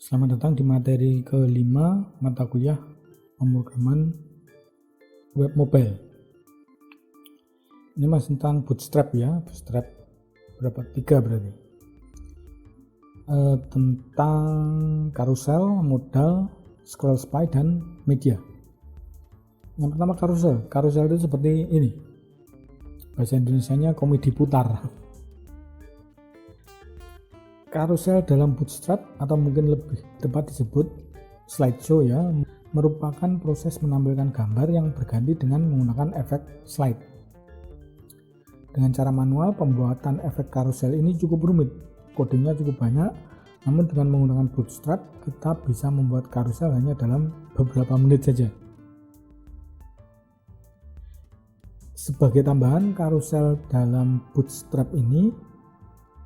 Selamat datang di materi kelima mata kuliah pemrograman web mobile. Ini masih tentang Bootstrap ya, Bootstrap berapa? 3 berarti. Tentang carousel, modal, scroll spy, dan media. Yang pertama carousel. Carousel itu seperti ini. Bahasa Indonesianya komedi putar. Carousel dalam Bootstrap atau mungkin lebih tepat disebut slideshow ya, merupakan proses menampilkan gambar yang berganti dengan menggunakan efek slide. Dengan cara manual, pembuatan efek carousel ini cukup rumit, kodenya cukup banyak, namun dengan menggunakan Bootstrap kita bisa membuat carousel hanya dalam beberapa menit saja. Sebagai tambahan, carousel dalam Bootstrap ini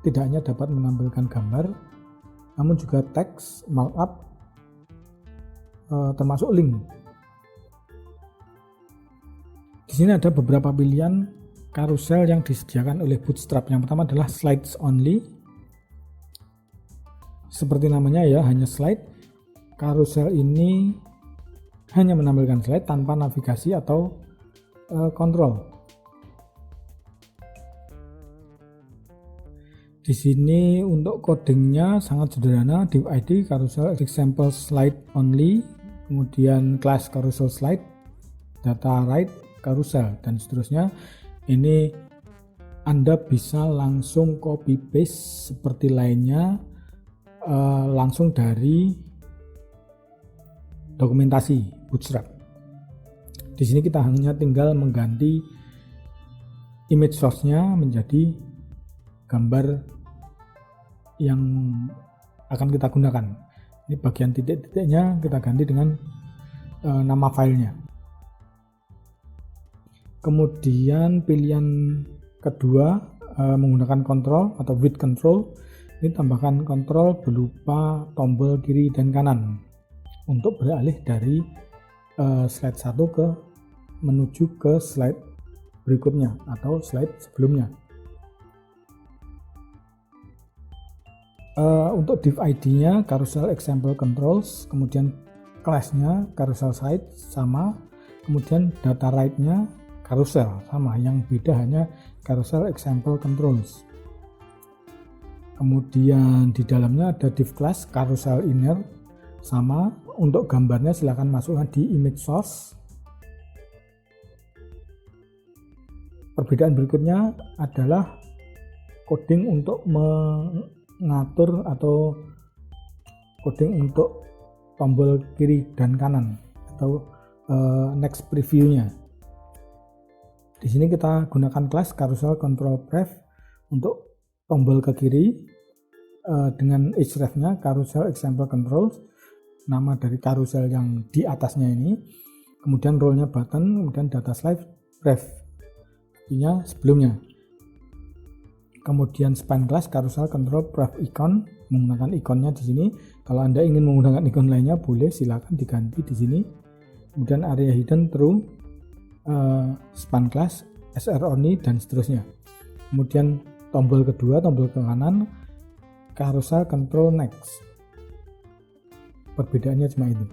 tidak hanya dapat menampilkan gambar, namun juga teks, markup, termasuk link. Di sini ada beberapa pilihan carousel yang disediakan oleh Bootstrap. Yang pertama adalah slides only. Seperti namanya ya, hanya slide. Carousel ini hanya menampilkan slide tanpa navigasi atau kontrol. Di sini untuk codingnya sangat sederhana, div id carousel example slide only, kemudian class carousel slide, data write carousel, dan seterusnya. Ini Anda bisa langsung copy paste seperti lainnya langsung dari dokumentasi Bootstrap. Di sini kita hanya tinggal mengganti image source-nya menjadi gambar yang akan kita gunakan. Ini bagian titik-titiknya kita ganti dengan nama filenya. Kemudian pilihan kedua menggunakan kontrol atau with control. Ini tambahkan kontrol berupa tombol kiri dan kanan untuk beralih dari slide 1 menuju ke slide berikutnya atau slide sebelumnya. Untuk div id-nya carousel example controls, kemudian class-nya carousel site sama, kemudian data write-nya carousel sama, yang beda hanya carousel example controls. Kemudian di dalamnya ada div class carousel inner sama, untuk gambarnya silahkan masukkan di image source. Perbedaan berikutnya adalah coding untuk mengatur atau coding untuk tombol kiri dan kanan atau next preview-nya. Di sini kita gunakan class carousel control pref untuk tombol ke kiri dengan href-nya carousel example controls, nama dari carousel yang di atasnya ini, kemudian role-nya button, kemudian data slide pref, artinya sebelumnya. Kemudian span class carousel control pref icon, menggunakan ikonnya di sini. Kalau Anda ingin menggunakan ikon lainnya boleh, silakan diganti di sini. Kemudian area hidden true, span class sr only, dan seterusnya. Kemudian tombol kedua, tombol ke kanan, carousel control next. Perbedaannya cuma itu.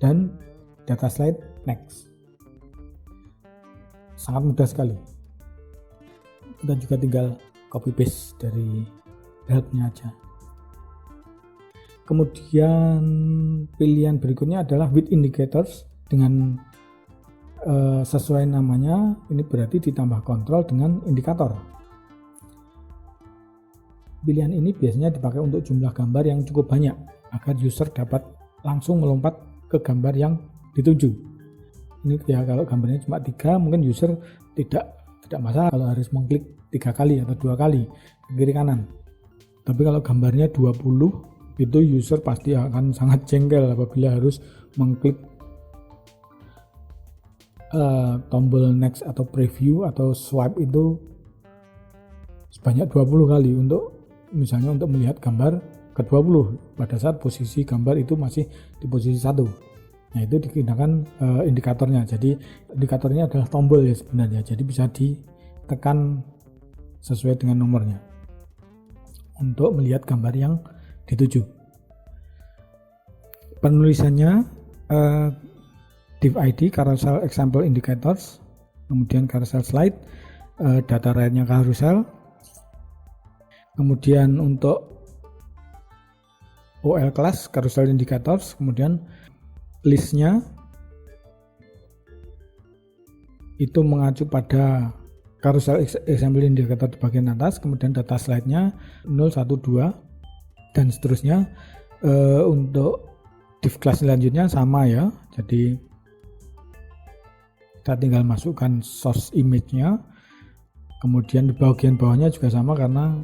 Dan data slide next. Sangat mudah sekali. Kita juga tinggal copy paste dari help-nya aja. Kemudian pilihan berikutnya adalah with indicators. Dengan sesuai namanya, ini berarti ditambah kontrol dengan indikator. Pilihan ini biasanya dipakai untuk jumlah gambar yang cukup banyak agar user dapat langsung melompat ke gambar yang dituju. Ini ya, kalau gambarnya cuma 3 mungkin user tidak masalah kalau harus mengklik 3 kali atau 2 kali ke kiri kanan. Tapi kalau gambarnya 20, itu user pasti akan sangat jengkel apabila harus mengklik tombol next atau preview atau swipe itu sebanyak 20 kali misalnya untuk melihat gambar ke-20 pada saat posisi gambar itu masih di posisi 1. Nah, itu digunakan indikatornya. Jadi indikatornya adalah tombol ya sebenarnya. Jadi bisa ditekan sesuai dengan nomornya untuk melihat gambar yang dituju. Penulisannya div ID carousel example indicators, kemudian carousel slide, data rate-nya carousel, kemudian untuk OL class carousel indicators, kemudian listnya itu mengacu pada carousel example indicator di bagian atas, kemudian data slide-nya 0, 1, 2 dan seterusnya. Untuk div class selanjutnya sama ya, jadi kita tinggal masukkan source image-nya, kemudian di bagian bawahnya juga sama karena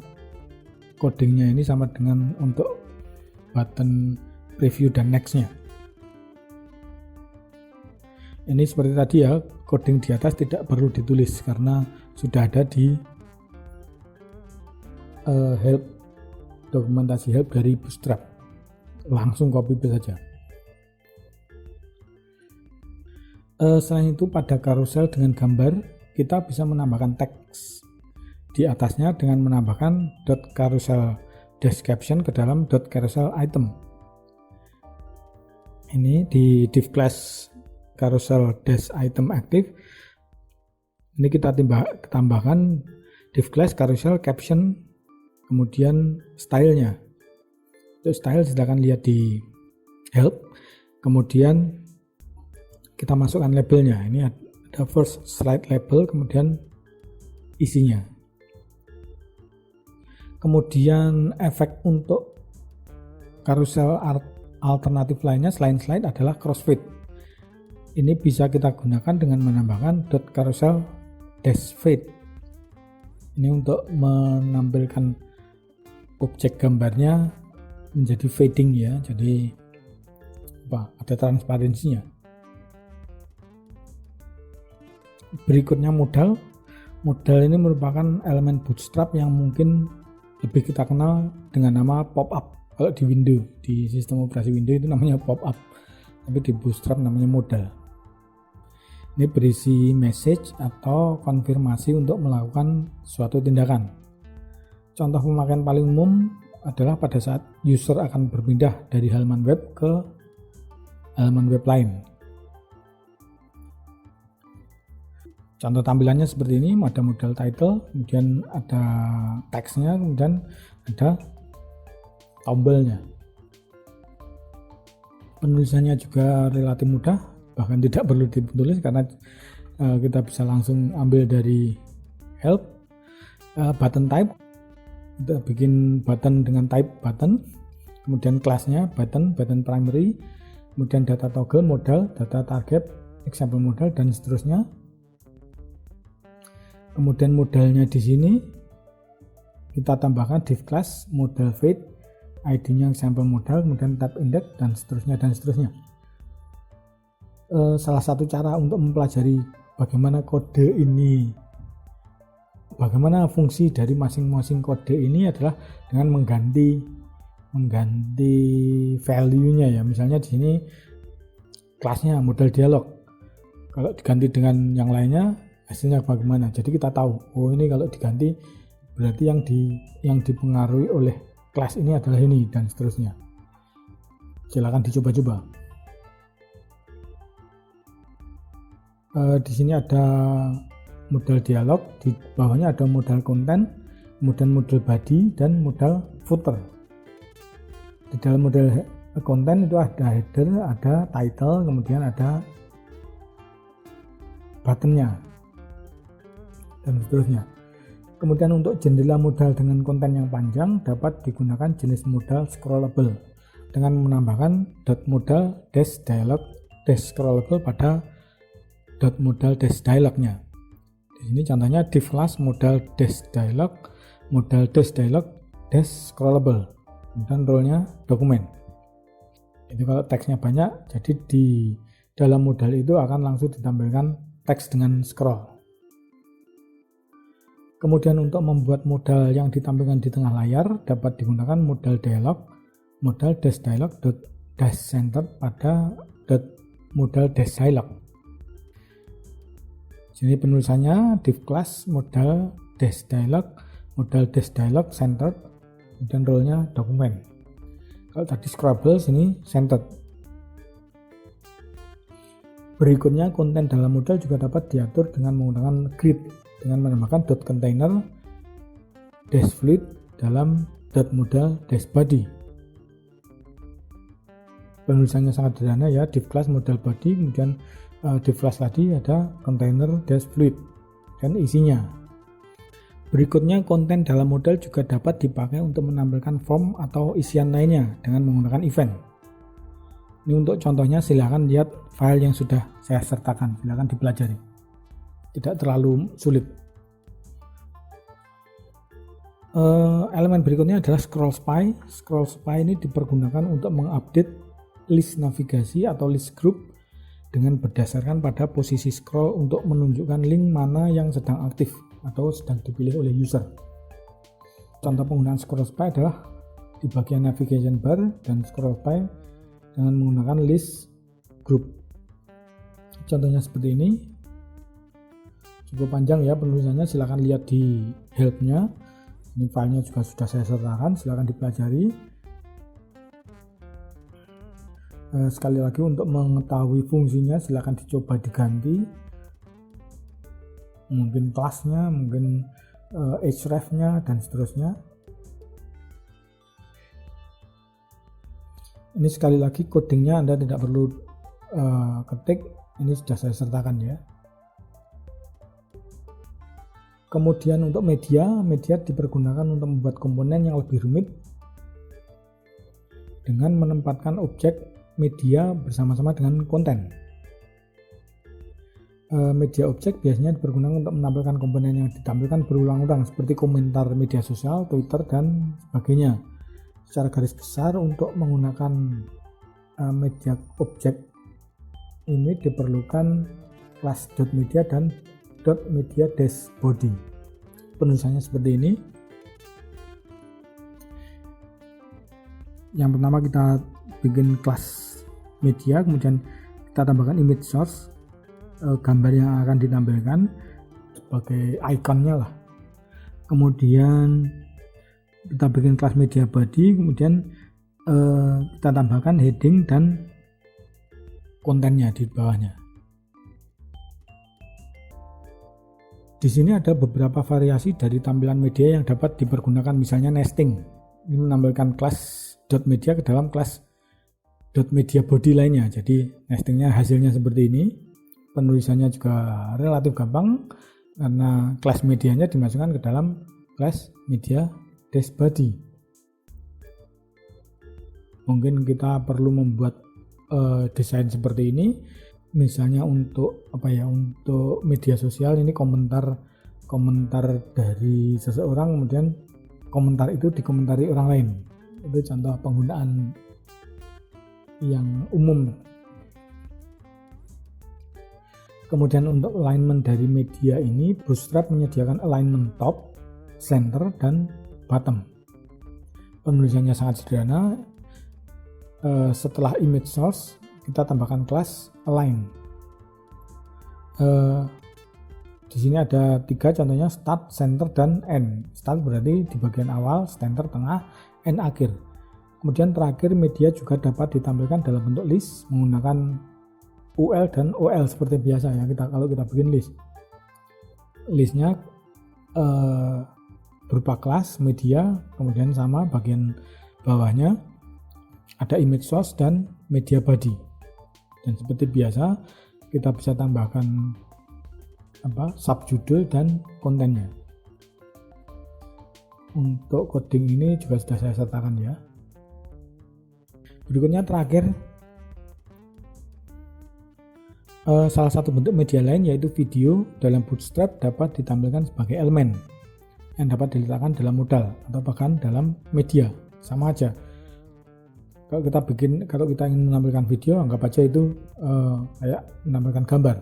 codingnya ini sama dengan untuk button preview dan next-nya. Ini seperti tadi ya, coding di atas tidak perlu ditulis karena sudah ada di help, dokumentasi help dari Bootstrap, langsung copy paste saja. Selain itu pada carousel dengan gambar kita bisa menambahkan teks di atasnya dengan menambahkan .carousel description ke dalam .carousel item. Ini di div class carousel dash item active, ini kita tambahkan div class carousel caption, kemudian stylenya. Untuk style silahkan lihat di help, kemudian kita masukkan labelnya. Ini ada first slide label, kemudian isinya. Kemudian efek untuk carousel alternatif lainnya selain slide adalah crossfade. Ini bisa kita gunakan dengan menambahkan .carousel dash fade. Ini untuk menampilkan objek gambarnya menjadi fading ya, jadi ada transparansinya. Berikutnya modal ini merupakan elemen Bootstrap yang mungkin lebih kita kenal dengan nama pop-up. Kalau di Windows, di sistem operasi Windows itu namanya pop-up, tapi di Bootstrap namanya modal. Ini berisi message atau konfirmasi untuk melakukan suatu tindakan. Contoh pemakaian paling umum adalah pada saat user akan berpindah dari halaman web ke halaman web lain. Contoh tampilannya seperti ini, ada modal title, kemudian ada teksnya, kemudian ada tombolnya. Penulisannya juga relatif mudah, bahkan tidak perlu ditulis karena kita bisa langsung ambil dari help. Button type, kita bikin button dengan type button, kemudian kelasnya button primary, kemudian data toggle modal, data target example modal dan seterusnya. Kemudian modalnya di sini kita tambahkan div class modal fade, ID-nya example modal, kemudian tab index dan seterusnya. Salah satu cara untuk mempelajari bagaimana kode ini, bagaimana fungsi dari masing-masing kode ini adalah dengan mengganti value-nya ya. Misalnya di sini kelasnya modal dialog, kalau diganti dengan yang lainnya hasilnya bagaimana. Jadi kita tahu, oh ini kalau diganti berarti yang dipengaruhi oleh kelas ini adalah ini dan seterusnya. Silakan dicoba-coba. Di sini ada modal dialog, di bawahnya ada modal konten, kemudian modal body dan modal footer. Di dalam modal konten itu ada header, ada title, kemudian ada buttonnya dan seterusnya. Kemudian untuk jendela modal dengan konten yang panjang dapat digunakan jenis modal scrollable dengan menambahkan .modal dash dialog dash scrollable pada .modal dash dialognya. Di sini contohnya div class modal dash dialog dash scrollable, kemudian role-nya dokumen. Itu kalau teksnya banyak, jadi di dalam modal itu akan langsung ditampilkan teks dengan scroll. Kemudian untuk membuat modal yang ditampilkan di tengah layar dapat digunakan modal dialog dash dialog dash center pada modal dash dialog. Sini penulisannya div class modal dash dialog center, kemudian role-nya dokumen. Kalau tadi scrollable, sini centered. Berikutnya, konten dalam model juga dapat diatur dengan menggunakan grid dengan menambahkan .container -fluid dalam .model -body. Penulisannya sangat sederhana ya, div class model body, kemudian div class tadi ada container -fluid dan isinya. Berikutnya, konten dalam model juga dapat dipakai untuk menampilkan form atau isian lainnya dengan menggunakan event. Ini untuk contohnya silahkan lihat file yang sudah saya sertakan, silahkan dipelajari. Tidak terlalu sulit. Elemen berikutnya adalah scroll spy. Scroll spy ini dipergunakan untuk mengupdate list navigasi atau list group dengan berdasarkan pada posisi scroll untuk menunjukkan link mana yang sedang aktif atau sedang dipilih oleh user. Contoh penggunaan scroll spy adalah di bagian navigation bar dan scroll spy dengan menggunakan list group. Contohnya seperti ini. Cukup panjang ya penulisannya, silahkan lihat di help-nya. Ini filenya juga sudah saya sertakan, silahkan dipelajari. Sekali lagi untuk mengetahui fungsinya silahkan dicoba diganti. Mungkin kelasnya, mungkin href-nya dan seterusnya. Ini sekali lagi codingnya Anda tidak perlu ketik, ini sudah saya sertakan ya. Kemudian untuk media dipergunakan untuk membuat komponen yang lebih rumit dengan menempatkan objek media bersama-sama dengan konten. Media objek biasanya dipergunakan untuk menampilkan komponen yang ditampilkan berulang-ulang seperti komentar media sosial, Twitter, dan sebagainya. Secara garis besar untuk menggunakan media objek ini diperlukan kelas .media dan .media -body. Penulisannya seperti ini. Yang pertama kita bikin kelas media, kemudian kita tambahkan image source, gambar yang akan ditampilkan sebagai ikonnya lah. Kemudian kita bikin kelas media body, kemudian kita tambahkan heading dan kontennya di bawahnya. Di sini ada beberapa variasi dari tampilan media yang dapat dipergunakan, misalnya nesting. Ini menampilkan kelas .media ke dalam kelas .media body lainnya. Jadi nestingnya hasilnya seperti ini. Penulisannya juga relatif gampang karena kelas medianya dimasukkan ke dalam kelas media -body. Mungkin kita perlu membuat desain seperti ini. Misalnya untuk untuk media sosial ini komentar dari seseorang, kemudian komentar itu dikomentari orang lain. Itu contoh penggunaan yang umum. Kemudian untuk alignment dari media ini, Bootstrap menyediakan alignment top, center, dan bottom. Penulisannya sangat sederhana. Setelah image source kita tambahkan kelas align. Di sini ada 3 contohnya, start, center, dan end. Start berarti di bagian awal, center tengah, end akhir. Kemudian terakhir media juga dapat ditampilkan dalam bentuk list menggunakan UL dan OL seperti biasa ya kalau kita bikin list. Listnya berupa kelas media, kemudian sama bagian bawahnya ada image source dan media body. Dan seperti biasa kita bisa tambahkan subjudul dan kontennya. Untuk coding ini juga sudah saya sertakan ya. Berikutnya terakhir, salah satu bentuk media lain yaitu video dalam Bootstrap dapat ditampilkan sebagai elemen yang dapat diletakkan dalam modal atau bahkan dalam media, sama aja. Kalau kita ingin menampilkan video, anggap aja itu kayak menampilkan gambar.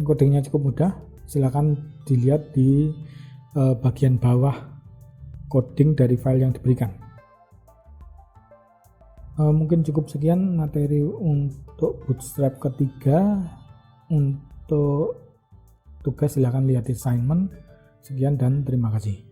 Codingnya cukup mudah, silakan dilihat di bagian bawah coding dari file yang diberikan. Mungkin cukup sekian materi untuk Bootstrap ketiga. Untuk tugas silakan lihat assignment. Sekian dan terima kasih.